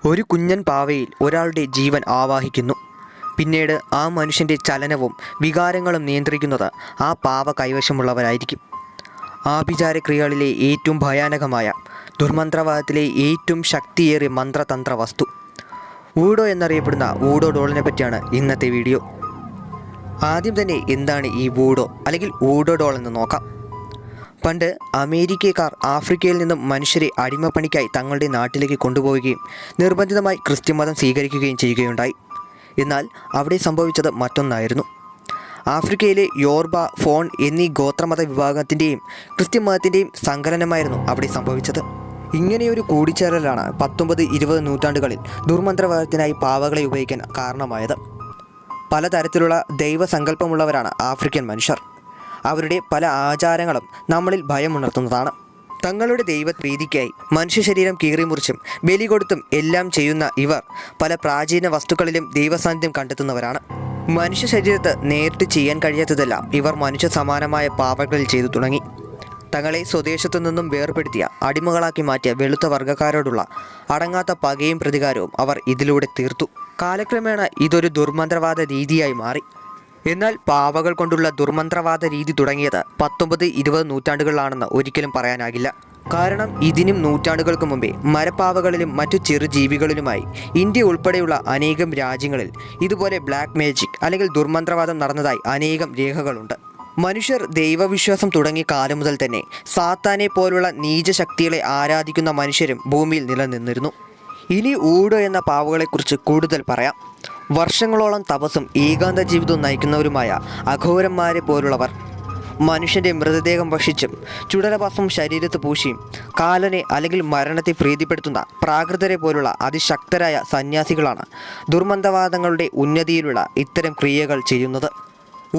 ഒരു കുഞ്ഞൻ പാവയിൽ ഒരാളുടെ ജീവൻ ആവാഹിക്കുന്നു. പിന്നീട് ആ മനുഷ്യൻ്റെ ചലനവും വികാരങ്ങളും നിയന്ത്രിക്കുന്നത് ആ പാവ കൈവശമുള്ളവരായിരിക്കും. ആഭിചാരക്രിയകളിലെ ഏറ്റവും ഭയാനകമായ ദുർമന്ത്രവാദത്തിലെ ഏറ്റവും ശക്തിയേറിയ മന്ത്രതന്ത്ര വസ്തു ഊഡോ എന്നറിയപ്പെടുന്ന ഊഡോ ഡോളിനെ പറ്റിയാണ് ഇന്നത്തെ വീഡിയോ. ആദ്യം തന്നെ എന്താണ് ഈ ഊഡോ അല്ലെങ്കിൽ ഊഡോ ഡോൾ എന്ന് നോക്കാം. പണ്ട് അമേരിക്കക്കാർ ആഫ്രിക്കയിൽ നിന്നും മനുഷ്യരെ അടിമപ്പണിക്കായി തങ്ങളുടെ നാട്ടിലേക്ക് കൊണ്ടുപോവുകയും നിർബന്ധിതമായി ക്രിസ്ത്യമതം സ്വീകരിക്കുകയും ചെയ്യുകയുണ്ടായി. എന്നാൽ അവിടെ സംഭവിച്ചത് മറ്റൊന്നായിരുന്നു. ആഫ്രിക്കയിലെ യോർബ, ഫോൺ എന്നീ ഗോത്രമത വിഭാഗത്തിൻ്റെയും ക്രിസ്ത്യമതത്തിൻ്റെയും സങ്കലനമായിരുന്നു അവിടെ സംഭവിച്ചത്. ഇങ്ങനെയൊരു കൂടിച്ചേരലാണ് 19-20 നൂറ്റാണ്ടുകളിൽ ദുർമന്ത്രവാദത്തിനായി പാവകളെ ഉപയോഗിക്കാൻ കാരണമായത്. പലതരത്തിലുള്ള ദൈവസങ്കല്പമുള്ളവരാണ് ആഫ്രിക്കൻ മനുഷ്യർ. അവരുടെ പല ആചാരങ്ങളും നമ്മളിൽ ഭയമുണർത്തുന്നതാണ്. തങ്ങളുടെ ദൈവപ്രീതിക്കായി മനുഷ്യ ശരീരം കീറിമുറിച്ചും ബലി കൊടുത്തും എല്ലാം ചെയ്യുന്ന ഇവർ പല പ്രാചീന വസ്തുക്കളിലും ദൈവസാന്നിധ്യം കണ്ടെത്തുന്നവരാണ്. മനുഷ്യ ശരീരത്ത് നേരിട്ട് ചെയ്യാൻ കഴിയാത്തതെല്ലാം ഇവർ മനുഷ്യ സമാനമായ പാവകളിൽ ചെയ്തു തുടങ്ങി. തങ്ങളെ സ്വദേശത്തു നിന്നും വേർപെടുത്തിയ അടിമകളാക്കി മാറ്റിയ വെളുത്ത വർഗ്ഗക്കാരോടുള്ള അടങ്ങാത്ത പകയും പ്രതികാരവും അവർ ഇതിലൂടെ തീർത്തു. കാലക്രമേണ ഇതൊരു ദുർമന്ത്രവാദ രീതിയായി മാറി. എന്നാൽ പാവകൾ കൊണ്ടുള്ള ദുർമന്ത്രവാദ രീതി തുടങ്ങിയത് 19-20 നൂറ്റാണ്ടുകളിലാണെന്ന് ഒരിക്കലും പറയാനാകില്ല. കാരണം ഇതിനും നൂറ്റാണ്ടുകൾക്ക് മുമ്പേ മരപ്പാവകളിലും മറ്റു ചെറുജീവികളിലുമായി ഇന്ത്യ ഉൾപ്പെടെയുള്ള അനേകം രാജ്യങ്ങളിൽ ഇതുപോലെ ബ്ലാക്ക് മാജിക് അല്ലെങ്കിൽ ദുർമന്ത്രവാദം നടന്നതായി അനേകം രേഖകളുണ്ട്. മനുഷ്യർ ദൈവവിശ്വാസം തുടങ്ങിയ കാലം മുതൽ തന്നെ സാത്താനെ പോലുള്ള നീചശക്തികളെ ആരാധിക്കുന്ന മനുഷ്യരും ഭൂമിയിൽ നിലനിന്നിരുന്നു. ഇനി ഊഡോ എന്ന പാവകളെക്കുറിച്ച് കൂടുതൽ പറയാം. വർഷങ്ങളോളം തപസ്സും ഏകാന്ത ജീവിതവും നയിക്കുന്നവരുമായ അഘോരന്മാരെ പോലുള്ളവർ മനുഷ്യൻ്റെ മൃതദേഹം ഭക്ഷിച്ചും ചുടലഭസ്മം ശരീരത്ത് പൂശിയും കാലനെ അല്ലെങ്കിൽ മരണത്തെ പ്രീതിപ്പെടുത്തുന്ന പ്രാകൃതരെ പോലുള്ള അതിശക്തരായ സന്യാസികളാണ് ദുർമന്ത്രവാദങ്ങളുടെ ഉന്നതിയിലുള്ള ഇത്തരം ക്രിയകൾ ചെയ്യുന്നത്.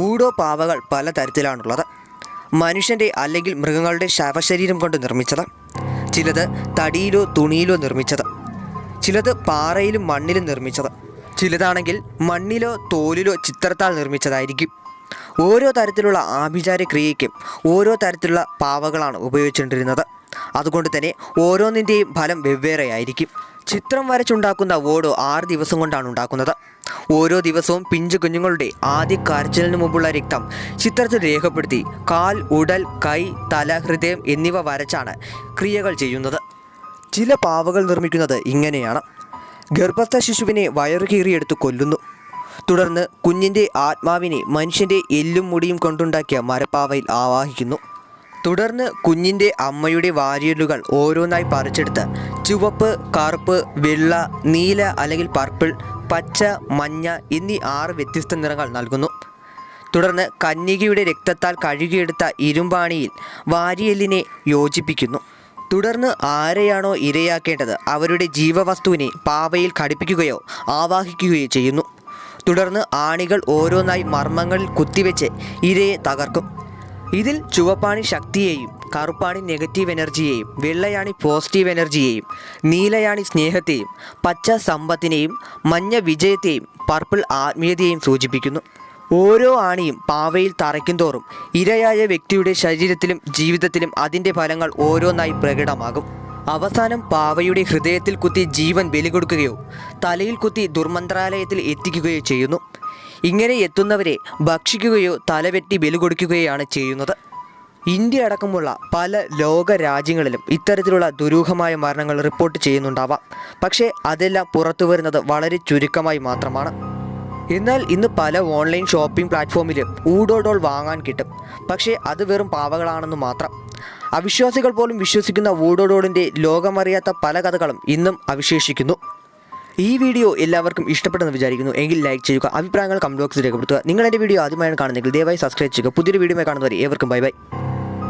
ഊഡോ പാവകൾ പലതരത്തിലാണുള്ളത്. മനുഷ്യൻ്റെ അല്ലെങ്കിൽ മൃഗങ്ങളുടെ ശവശരീരം കൊണ്ട് നിർമ്മിച്ചത്, ചിലത് തടിയിലോ തുണിയിലോ നിർമ്മിച്ചത്, ചിലത് പാറയിലും മണ്ണിലും നിർമ്മിച്ചത്, ചിലതാണെങ്കിൽ മണ്ണിലോ തോലിലോ ചിത്രത്താൽ നിർമ്മിച്ചതായിരിക്കും. ഓരോ തരത്തിലുള്ള ആഭിചാര ക്രിയയ്ക്കും ഓരോ തരത്തിലുള്ള പാവകളാണ് ഉപയോഗിച്ചുകൊണ്ടിരുന്നത്. അതുകൊണ്ട് തന്നെ ഓരോന്നിൻ്റെയും ഫലം വെവ്വേറെയായിരിക്കും. ചിത്രം വരച്ചുണ്ടാക്കുന്ന ഊഡോ 6 ദിവസം കൊണ്ടാണ് ഉണ്ടാക്കുന്നത്. ഓരോ ദിവസവും പിഞ്ചു കുഞ്ഞുങ്ങളുടെ ആദ്യ കരച്ചിലിന് മുമ്പുള്ള രക്തം ചിത്രത്തിൽ രേഖപ്പെടുത്തി കാൽ, ഉടൽ, കൈ, തല, ഹൃദയം എന്നിവ വരച്ചാണ് ക്രിയകൾ ചെയ്യുന്നത്. ചില പാവകൾ നിർമ്മിക്കുന്നത് ഇങ്ങനെയാണ്. ഗർഭസ്ഥ ശിശുവിനെ വയറു കീറിയെടുത്ത് കൊല്ലുന്നു. തുടർന്ന് കുഞ്ഞിൻ്റെ ആത്മാവിനെ മനുഷ്യൻ്റെ എല്ലും മുടിയും കൊണ്ടുണ്ടാക്കിയ മരപ്പാവയിൽ ആവാഹിക്കുന്നു. തുടർന്ന് കുഞ്ഞിൻ്റെ അമ്മയുടെ വാരിയലുകൾ ഓരോന്നായി പറിച്ചെടുത്ത് ചുവപ്പ്, കറുപ്പ്, വെള്ള, നീല അല്ലെങ്കിൽ പർപ്പിൾ, പച്ച, മഞ്ഞ എന്നീ 6 വ്യത്യസ്ത നിറങ്ങൾ നൽകുന്നു. തുടർന്ന് കന്യകയുടെ രക്തത്താൽ കഴുകിയെടുത്ത ഇരുമ്പാണിയിൽ വാരിയലിനെ യോജിപ്പിക്കുന്നു. തുടർന്ന് ആരെയാണോ ഇരയാക്കേണ്ടത് അവരുടെ ജീവവസ്തുവിനെ പാവയിൽ ഘടിപ്പിക്കുകയോ ആവാഹിക്കുകയോ ചെയ്യുന്നു. തുടർന്ന് ആണികൾ ഓരോന്നായി മർമ്മങ്ങളിൽ കുത്തിവെച്ച് ഇരയെ തകർക്കും. ഇതിൽ ചുവപ്പാണി ശക്തിയെയും, കറുപ്പാണി നെഗറ്റീവ് എനർജിയെയും, വെള്ളയാണി പോസിറ്റീവ് എനർജിയെയും, നീലയാണി സ്നേഹത്തെയും, പച്ച സമ്പത്തിനെയും, മഞ്ഞ വിജയത്തെയും, പർപ്പിൾ ആത്മീയതയെയും സൂചിപ്പിക്കുന്നു. ഓരോ ആണിയും പാവയിൽ തറയ്ക്കും തോറും ഇരയായ വ്യക്തിയുടെ ശരീരത്തിലും ജീവിതത്തിലും അതിൻ്റെ ഫലങ്ങൾ ഓരോന്നായി പ്രകടമാകും. അവസാനം പാവയുടെ ഹൃദയത്തിൽ കുത്തി ജീവൻ ബലി കൊടുക്കുകയോ തലയിൽ കുത്തി ദുർമന്ത്രാലയത്തിൽ എത്തിക്കുകയോ ചെയ്യുന്നു. ഇങ്ങനെ എത്തുന്നവരെ ഭക്ഷിക്കുകയോ തലവെട്ടി ബലി കൊടുക്കുകയാണ് ചെയ്യുന്നത്. ഇന്ത്യ അടക്കമുള്ള പല ലോക രാജ്യങ്ങളിലും ഇത്തരത്തിലുള്ള ദുരൂഹമായ മരണങ്ങൾ റിപ്പോർട്ട് ചെയ്യുന്നുണ്ടാവാം. പക്ഷേ അതെല്ലാം പുറത്തു വരുന്നത് വളരെ ചുരുക്കമായി മാത്രമാണ്. എന്നാൽ ഇന്ന് പല ഓൺലൈൻ ഷോപ്പിംഗ് പ്ലാറ്റ്ഫോമിലും ഊഡോ ഡോൾ വാങ്ങാൻ കിട്ടും. പക്ഷേ അത് വെറും പാവകളാണെന്ന് മാത്രം. അവിശ്വാസികൾ പോലും വിശ്വസിക്കുന്ന ഊഡോ ഡോളിൻ്റെ ലോകമറിയാത്ത പല കഥകളും ഇന്നും അവശേഷിക്കുന്നു. ഈ വീഡിയോ എല്ലാവർക്കും ഇഷ്ടപ്പെട്ടെന്ന് വിചാരിക്കുന്നു. എങ്കിൽ ലൈക്ക് ചെയ്യുക, അഭിപ്രായങ്ങൾ കമന്റ് ബോക്സിൽ രേഖപ്പെടുത്തുക. നിങ്ങൾ എൻ്റെ വീഡിയോ ആദ്യമായാണ് കാണുന്നതെങ്കിൽ ദയവായി സബ്സ്ക്രൈബ് ചെയ്യുക. പുതിയൊരു വീഡിയോയുമായി കാണുന്നവരെ ഏവർക്കും ബൈ ബൈ.